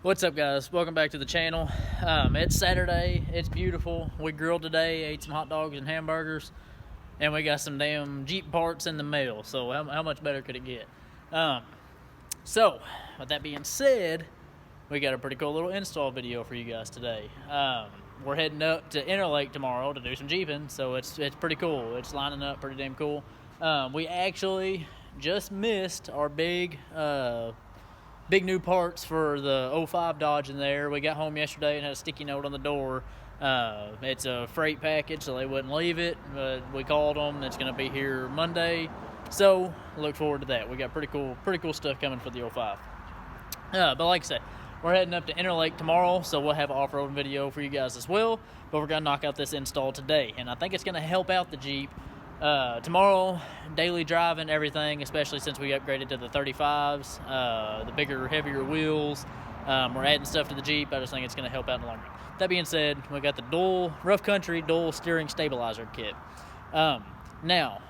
What's up, guys? Welcome back to the channel. It's Saturday. It's beautiful. We grilled today, ate some hot dogs and hamburgers, and we got some damn Jeep parts in the mail. So how much better could it get? So with that being said, we got a pretty cool little install video for you guys today. We're heading up to Interlake tomorrow to do some Jeeping, so it's pretty cool. It's lining up pretty damn cool. We actually just missed our big new parts for the 05 Dodge in there. We got home yesterday and had a sticky note on the door. It's a freight package, so they wouldn't leave it. But we called them. It's going to be here Monday, so look forward to that. We got pretty cool stuff coming for the 05. But like I said, we're heading up to Interlake tomorrow, so we'll have an off-road video for you guys as well. But we're going to knock out this install today, and I think it's going to help out the Jeep. Tomorrow, daily driving, everything, especially since we upgraded to the 35s, the bigger, heavier wheels. We're adding stuff to the Jeep. I just think it's going to help out in the long run. That being said, we got the rough country dual steering stabilizer kit. Now,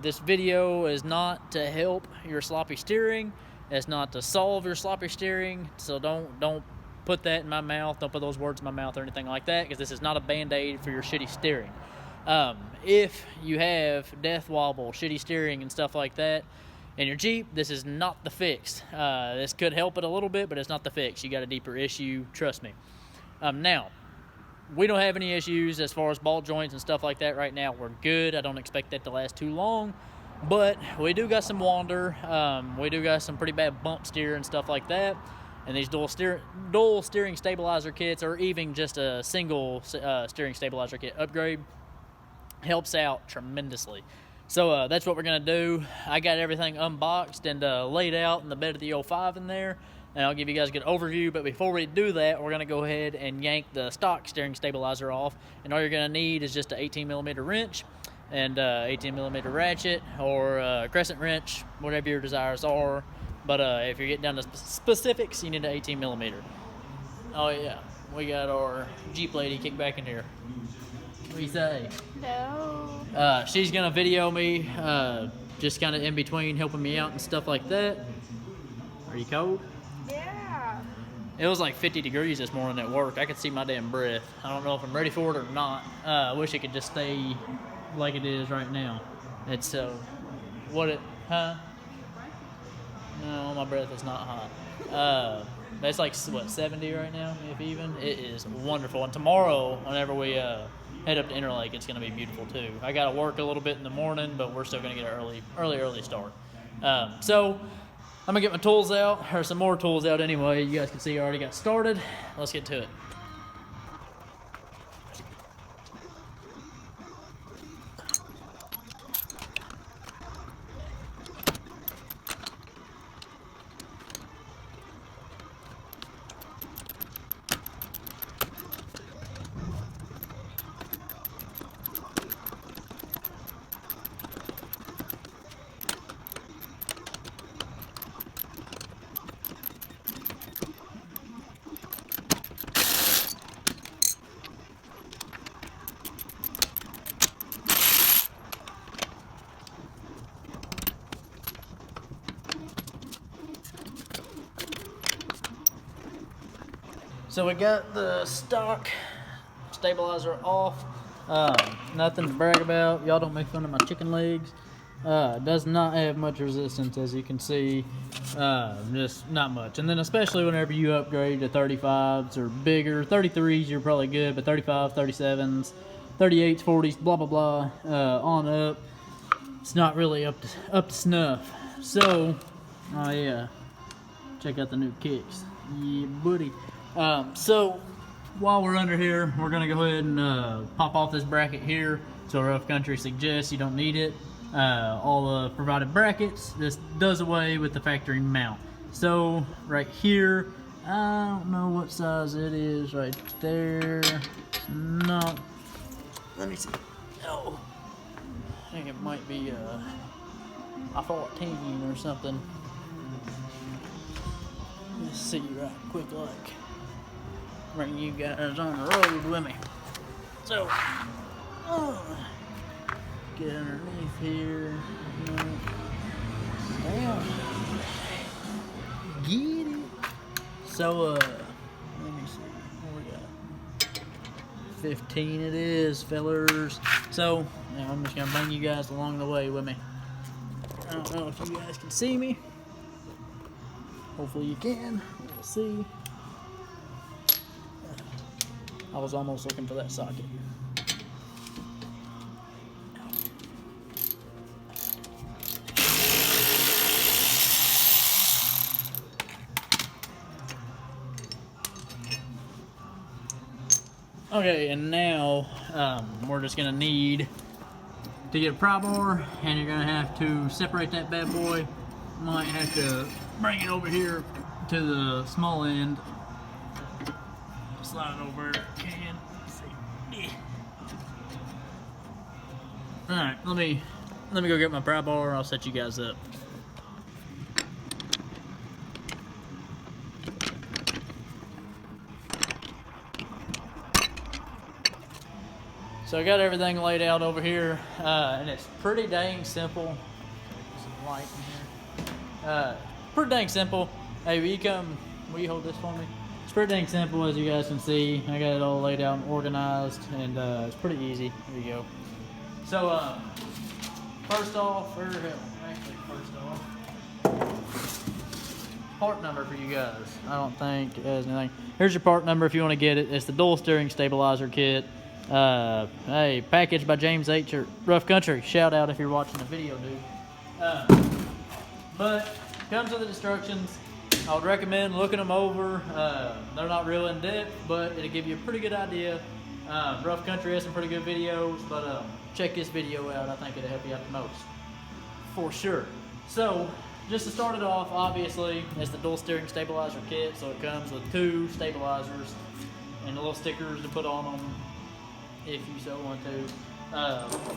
this video is not to help your sloppy steering. It's not to solve your sloppy steering, so don't put that in my mouth. Don't put those words in my mouth or anything like that, because this is not a band-aid for your shitty steering. If you have death wobble, shitty steering, and stuff like that in your Jeep, this is not the fix. This could help it a little bit, but it's not the fix. You got a deeper issue, trust me. Now, we don't have any issues as far as ball joints and stuff like that right now. We're good. I don't expect that to last too long, but we do got some wander. We do got some pretty bad bump steer and stuff like that. And these dual steering stabilizer kits, or even just a single steering stabilizer kit upgrade, helps out tremendously. So that's what we're going to do. I got everything unboxed and laid out in the bed of the 05 in there, and I'll give you guys a good overview. But before we do that, we're going to go ahead and yank the stock steering stabilizer off, and all you're going to need is just an 18mm wrench and 18mm ratchet, or a crescent wrench, whatever your desires are. But if you're getting down to specifics, you need an 18mm. Oh yeah, we got our Jeep lady kicked back in here. What do you say? No. She's gonna video me, just kind of in between, helping me out and stuff like that. Are you cold? Yeah. It was like 50 degrees this morning at work. I could see my damn breath. I don't know if I'm ready for it or not. I wish it could just stay like it is right now. It's huh? No, my breath is not hot. It's like, what, 70 right now, if even? It is wonderful. And tomorrow, whenever we head up to Interlake, it's going to be beautiful too. I got to work a little bit in the morning, but we're still going to get an early start. So I'm going to get my tools out, or some more tools out anyway. You guys can see I already got started. Let's get to it. So we got the stock stabilizer off. Nothing to brag about. Y'all don't make fun of my chicken legs. Does not have much resistance, as you can see. Just not much. And then especially whenever you upgrade to 35s or bigger. 33s you're probably good, but 35s, 37s, 38s, 40s, blah blah blah, on up, it's not really up to snuff. So, oh yeah, check out the new kicks. Yeah, buddy. So while we're under here, we're gonna go ahead and pop off this bracket here. So Rough Country suggests you don't need it. All the provided brackets, this does away with the factory mount. So right here, I don't know what size it is right there. It's not, let me see. Oh, I think it might be a 14 or something. Let's see right quick, like, bring you guys on the road with me. So, get underneath here. Damn. Get it. So, let me see. What we got? 15 it is, fellers. So, now I'm just gonna bring you guys along the way with me. I don't know if you guys can see me. Hopefully you can. We'll see. I was almost looking for that socket. Okay, and now we're just gonna need to get a pry bar, and you're gonna have to separate that bad boy. Might have to bring it over here to the small end. Slide it over if you can. Let's see. All right, let me go get my pry bar. I'll set you guys up. So I got everything laid out over here, and it's pretty dang simple. Some light in here. Pretty dang simple. Hey, will you hold this for me? It's pretty dang simple, as you guys can see. I got it all laid out and organized, and it's pretty easy. There you go. So, first off, part number for you guys. I don't think it has anything. Here's your part number if you want to get it. It's the dual steering stabilizer kit. Hey, packaged by James H. or Rough Country. Shout out if you're watching the video, dude. But comes with the instructions. I would recommend looking them over. They're not real in depth, but it'll give you a pretty good idea. Rough Country has some pretty good videos, but check this video out. I think it'll help you out the most, for sure. So, just to start it off, obviously, it's the dual steering stabilizer kit, so it comes with 2 stabilizers and the little stickers to put on them, if you so want to.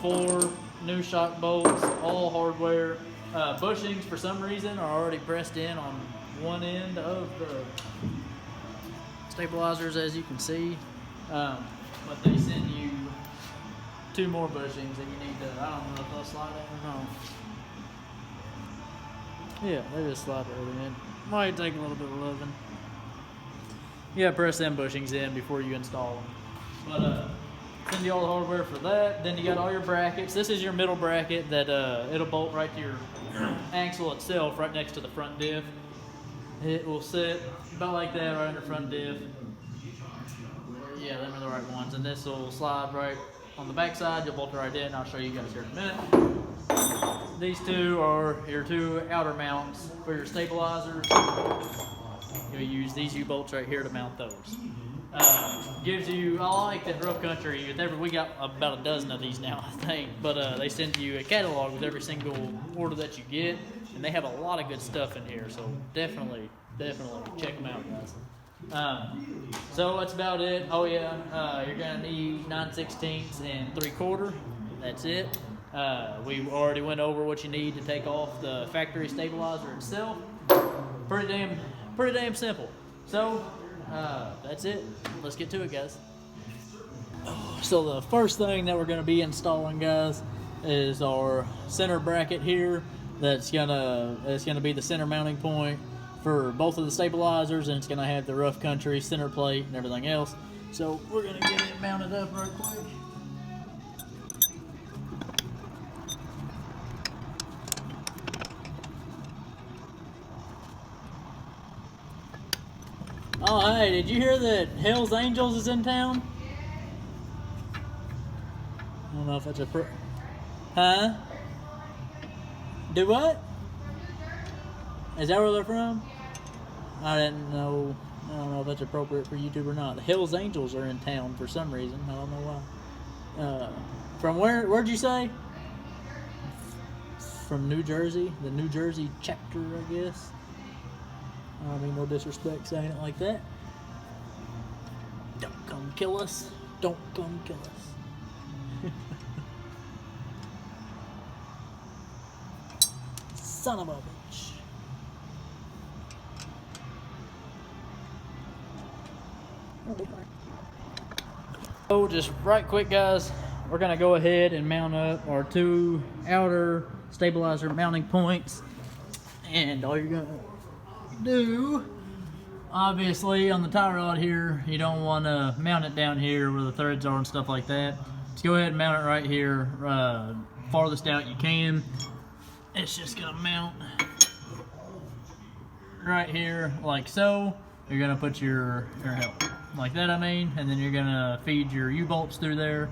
4 new shock bolts, all hardware. Bushings, for some reason, are already pressed in on one end of the stabilizers, as you can see. But they send you 2 more bushings that you need to, I don't know if they'll slide in or not. Yeah, they just slide right in. Might take a little bit of loving. You gotta press them bushings in before you install them. But, send you all the hardware for that. Then you got all your brackets. This is your middle bracket that it'll bolt right to your axle itself, right next to the front diff. It will sit about like that right under front diff. Yeah, them are the right ones. And this will slide right on the back side. You'll bolt it right in. I'll show you guys here in a minute. These 2 are your 2 outer mounts for your stabilizers. You'll use these U-bolts right here to mount those. Gives you, I like that Rough Country, we got about a dozen of these now, I think, but they send you a catalog with every single order that you get, and they have a lot of good stuff in here, so definitely check them out, guys. So that's about it. Oh yeah, you're gonna need 9/16 and 3/4. That's it. We already went over what you need to take off the factory stabilizer itself. Pretty damn simple. So that's it. Let's get to it, guys. So the first thing that we're going to be installing, guys, is our center bracket here. It's gonna be the center mounting point for both of the stabilizers, and it's gonna have the Rough Country center plate and everything else. So we're gonna get it mounted up right quick. Oh, hey, did you hear that Hell's Angels is in town? I don't know if that's Huh? Do what? Is that where they're from? I didn't know. I don't know if that's appropriate for YouTube or not. The Hell's Angels are in town for some reason. I don't know why. From where'd you say? From New Jersey? The New Jersey chapter, I guess. I don't mean no disrespect saying it like that. Don't come kill us. Don't come kill us. Son of a bitch. So just right quick, guys, we're gonna go ahead and mount up our 2 outer stabilizer mounting points, and all you're gonna do obviously on the tie rod here, you don't want to mount it down here where the threads are and stuff like that. Just go ahead and mount it right here, farthest out you can. It's just gonna mount right here like so. You're gonna put your help like that, I mean, and then you're gonna feed your U-bolts through there.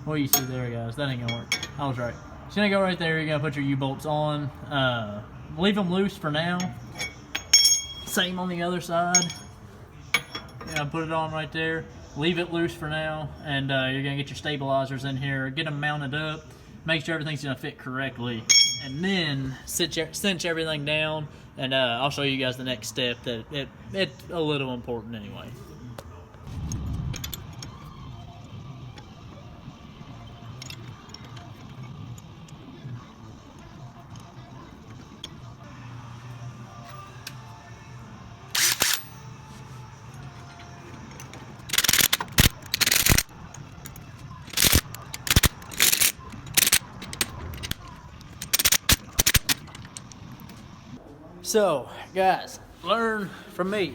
What do you see there, guys? That ain't gonna work. I was right. It's gonna go right there. You're gonna put your U-bolts on. Leave them loose for now. Same on the other side. Yeah, put it on right there. Leave it loose for now, and you're gonna get your stabilizers in here. Get them mounted up. Make sure everything's gonna fit correctly, and then cinch everything down. And I'll show you guys the next step. That it's a little important anyway. So, guys, learn from me.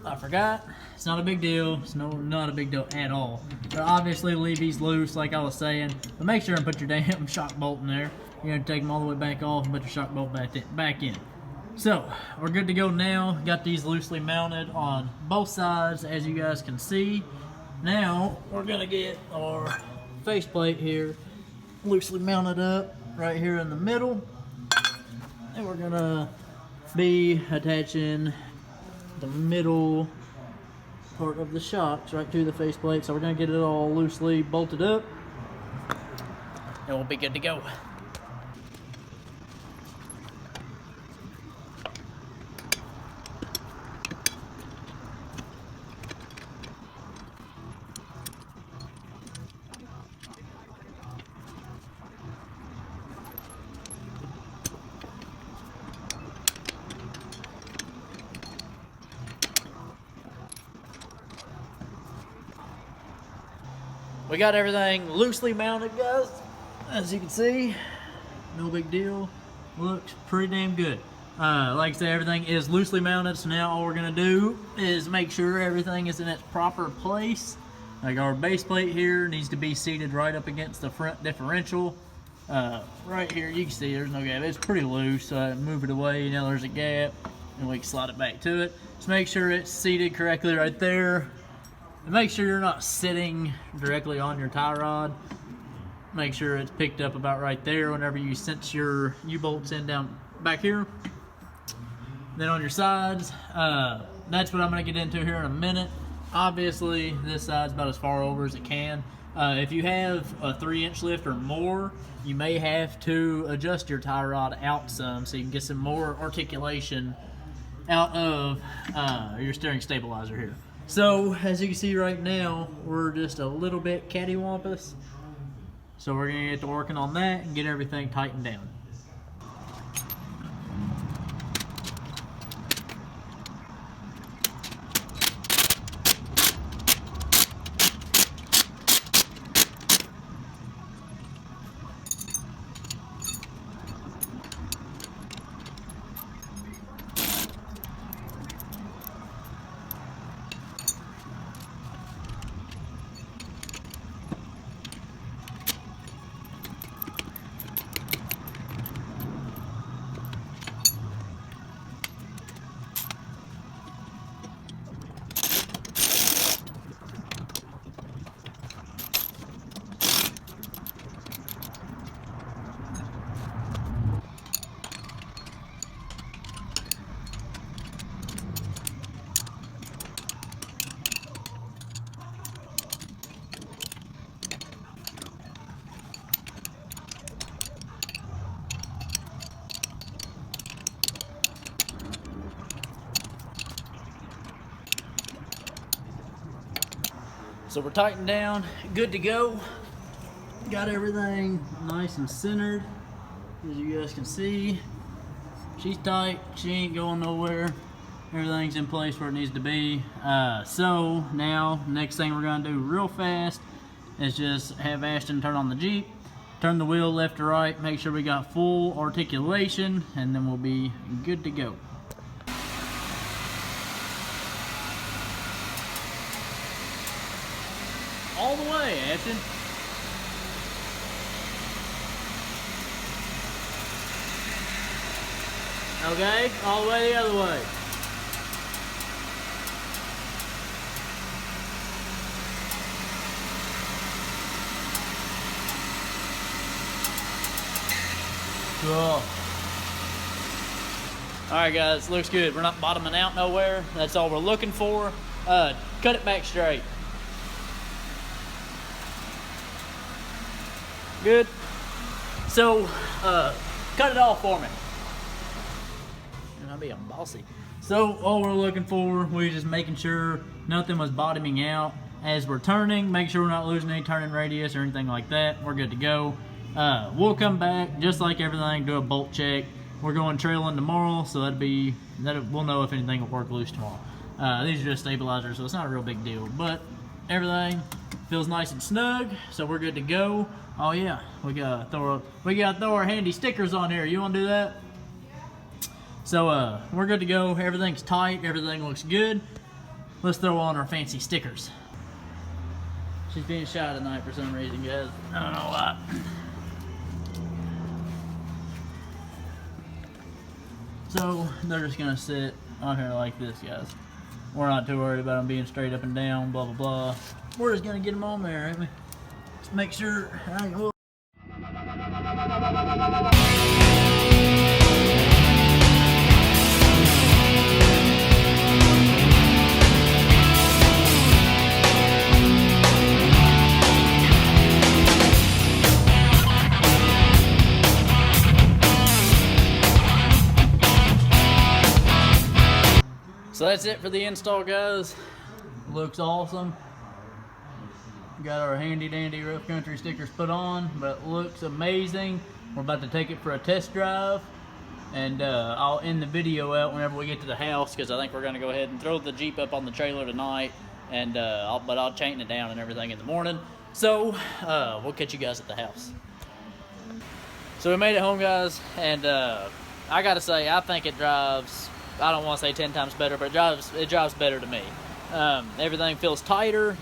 I forgot. It's not a big deal. It's not a big deal at all. But obviously, leave these loose, like I was saying. But make sure and put your damn shock bolt in there. You're going to take them all the way back off and put your shock bolt back in. So, we're good to go now. Got these loosely mounted on both sides, as you guys can see. Now, we're going to get our faceplate here loosely mounted up right here in the middle. And we're going to be attaching the middle part of the shocks right to the faceplate. So we're going to get it all loosely bolted up, and we'll be good to go. We got everything loosely mounted, guys. As you can see, no big deal. Looks pretty damn good. Like I said, everything is loosely mounted, so now all we're gonna do is make sure everything is in its proper place. Like our base plate here needs to be seated right up against the front differential. Right here, you can see there's no gap. It's pretty loose, so move it away. Now there's a gap, and we can slide it back to it. Just make sure it's seated correctly right there. And make sure you're not sitting directly on your tie rod. Make sure it's picked up about right there whenever you cinch your U-bolts in down back here. Then on your sides, that's what I'm going to get into here in a minute. Obviously, this side's about as far over as it can. If you have a 3-inch lift or more, you may have to adjust your tie rod out some so you can get some more articulation out of your steering stabilizer here. So, as you can see right now, we're just a little bit cattywampus. So we're going to get to working on that and get everything tightened down. So we're tightened down, good to go. Got everything nice and centered. As you guys can see, she's tight, she ain't going nowhere. Everything's in place where it needs to be. So now, next thing we're gonna do real fast is just have Ashton turn on the Jeep, turn the wheel left to right, make sure we got full articulation, and then we'll be good to go. all the way, Ashton. Okay, all the way the other way. Cool. Alright guys, looks good. We're not bottoming out nowhere. That's all we're looking for. Cut it back straight. Good. So, cut it off for me. I'm being bossy. So, all we're looking for, we're just making sure nothing was bottoming out as we're turning. Make sure we're not losing any turning radius or anything like that. We're good to go. We'll come back, just like everything, do a bolt check. We're going trailing tomorrow, so we'll know if anything will work loose tomorrow. These are just stabilizers, so it's not a real big deal. But everything feels nice and snug, so we're good to go. Oh yeah, we gotta throw our handy stickers on here. You wanna do that? So we're good to go. Everything's tight. Everything looks good. Let's throw on our fancy stickers. She's being shy tonight for some reason, guys. I don't know why. So they're just gonna sit on here like this, guys. We're not too worried about them being straight up and down, blah, blah, blah. We're just gonna get them on there, ain't we? Just make sure. So that's it for the install, guys. Looks awesome. Got our handy dandy rough country stickers put on, but it looks amazing. We're about to take it for a test drive, and I'll end the video out whenever we get to the house, because I think we're gonna go ahead and throw the Jeep up on the trailer tonight, and I'll chain it down and everything in the morning. So we'll catch you guys at the house. So we made it home, guys, and I gotta say, I think it drives, I don't want to say 10 times better, but it drives better to me. Everything feels tighter.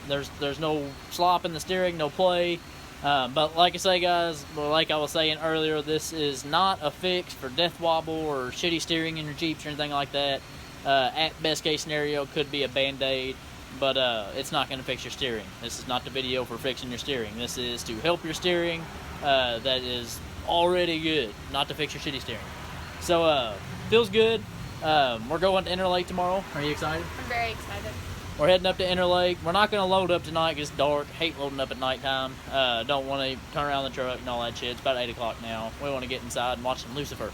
There's no slop in the steering, no play. But like I say, guys, like I was saying earlier, this is not a fix for death wobble or shitty steering in your Jeeps or anything like that. At best case scenario, could be a band-aid, but it's not going to fix your steering. This is not the video for fixing your steering. This is to help your steering that is already good, not to fix your shitty steering. So, feels good. We're going to Interlake tomorrow. Are you excited? I'm very excited. We're heading up to Interlake. We're not going to load up tonight because it's dark. Hate loading up at nighttime. Don't want to turn around the truck and all that shit. It's about 8 o'clock now. We want to get inside and watch some Lucifer.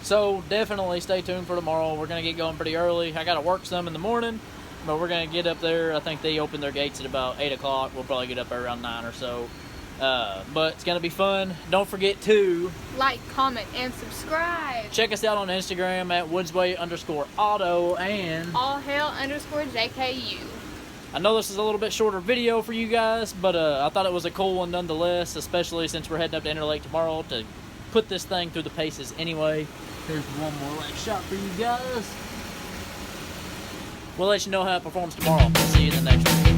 So definitely stay tuned for tomorrow. We're going to get going pretty early. I got to work some in the morning, but we're going to get up there. I think they open their gates at about 8 o'clock. We'll probably get up there around 9 or so. But it's going to be fun. Don't forget to like, comment, and subscribe. Check us out on Instagram at Woodsway_auto and allhail_JKU. I know this is a little bit shorter video for you guys, but I thought it was a cool one nonetheless, especially since we're heading up to Interlake tomorrow to put this thing through the paces anyway. Here's one more last shot for you guys. We'll let you know how it performs tomorrow. See you in the next one.